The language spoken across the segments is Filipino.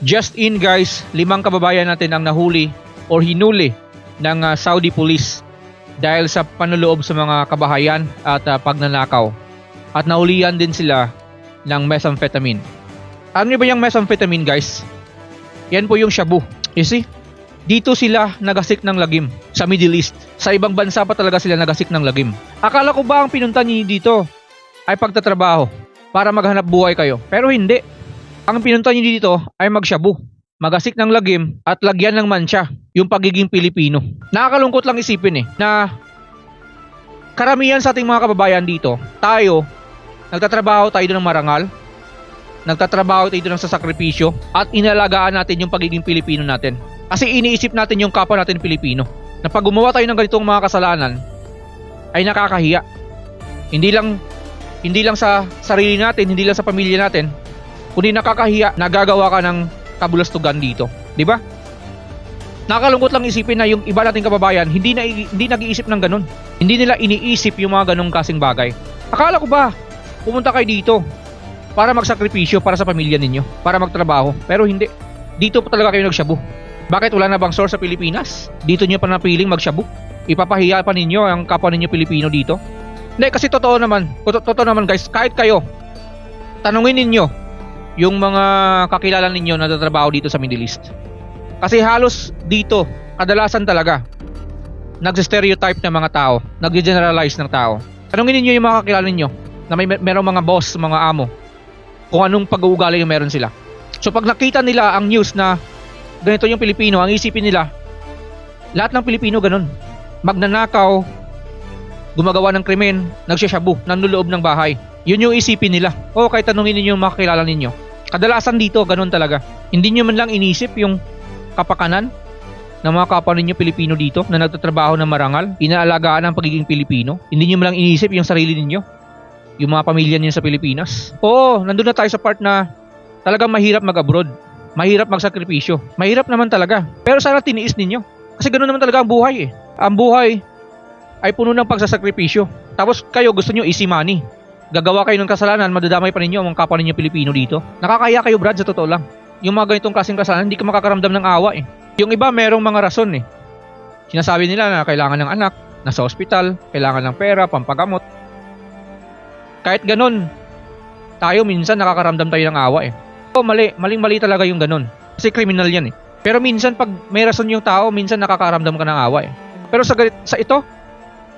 Just in guys, 5 kababayan natin ang nahuli or hinuli ng Saudi police dahil sa panloloob sa mga kabahayan at pagnanakaw. At nahulihan din sila ng methamphetamine. Ano ba yung methamphetamine guys? Yan po yung shabu. You see? Dito sila nagasik ng lagim sa Middle East. Sa ibang bansa pa talaga sila nagasik ng lagim. Akala ko ba ang pinunta niyo dito ay pagtatrabaho para maghanap buhay kayo? Pero hindi. Ang pinunta niyo dito ay magshabu, magasik ng lagim at lagyan ng mancha yung pagiging Pilipino. Nakakalungkot lang isipin na karamihan sa ating mga kababayan dito, tayo, nagtatrabaho tayo ng marangal, nagtatrabaho tayo ng sasakripisyo at inalagaan natin yung pagiging Pilipino natin. Kasi iniisip natin yung kapwa natin Pilipino na pag gumawa tayo ng ganitong mga kasalanan ay nakakahiya. Hindi lang sa sarili natin, hindi lang sa pamilya natin, kundi nakakahiya, nagagawa ka ng kabulastugan dito, di ba? Nakakalungkot lang isipin na yung iba nating kababayan hindi nag-iisip ng ganun. Hindi nila iniisip yung mga ganung kasing bagay. Akala ko ba pumunta kayo dito para magsakripisyo para sa pamilya ninyo, para magtrabaho, pero hindi. Dito pa talaga kayo nagshabu. Bakit wala na bang source sa Pilipinas? Dito nyo pa napiling magshabu? Ipapahiya pa ninyo ang kapwa ninyo Pilipino dito? Hindi, kasi totoo naman guys, kahit kayo, tanungin ninyo yung mga kakilala ninyo na nagtatrabaho dito sa Middle East. Kasi halos dito, kadalasan talaga, nag-stereotype ng mga tao, nag-generalize ng tao. Tanungin ninyo yung mga kakilala ninyo na merong mga boss, mga amo, kung anong pag-uugali yung meron sila. So pag nakita nila ang news na ganito yung Pilipino, ang isipin nila, lahat ng Pilipino ganun. Magnanakaw, gumagawa ng krimen, nagsashabu, nanloloob ng bahay. Yun yung isipin nila. O kahit tanungin ninyo yung mga kakilala ninyo. Kadalasan dito, ganun talaga. Hindi nyo man lang inisip yung kapakanan ng mga kapwa ninyo Pilipino dito na nagtatrabaho ng marangal, inaalagaan ang pagiging Pilipino. Hindi nyo man lang inisip yung sarili ninyo, yung mga pamilya ninyo sa Pilipinas. Oo, nandun na tayo sa part na talagang mahirap mag-abroad, mahirap magsakripisyo. Mahirap naman talaga. Pero sana tiniis ninyo. Kasi ganun naman talaga ang buhay . Ang buhay ay puno ng pagsasakripisyo. Tapos kayo gusto nyo easy money. Gagawa kayo ng kasalanan, madadamay pa ninyo ang kapwa ninyo Pilipino dito. Nakakaya kayo Brad, sa totoo lang. Yung mga ganitong klaseng kasalanan, hindi ka makakaramdam ng awa . Yung iba merong mga rason . Sinasabi nila na kailangan ng anak, nasa ospital, kailangan ng pera, pampagamot. Kahit ganun, tayo minsan nakakaramdam tayo ng awa . O maling-mali talaga yung ganun. Kasi kriminal yan . Pero minsan pag may rason yung tao, minsan nakakaramdam ka ng awa . Pero sa ito,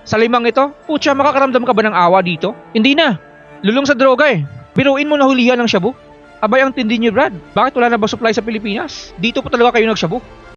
sa 5 ito, putya, makakaramdam ka ba ng awa dito? Hindi na. Lulong sa droga . Biruin mo na hulihan ng shabu. Abay ang tindi niyo Brad. Bakit wala na ba supply sa Pilipinas? Dito pa talaga kayo nagshabu.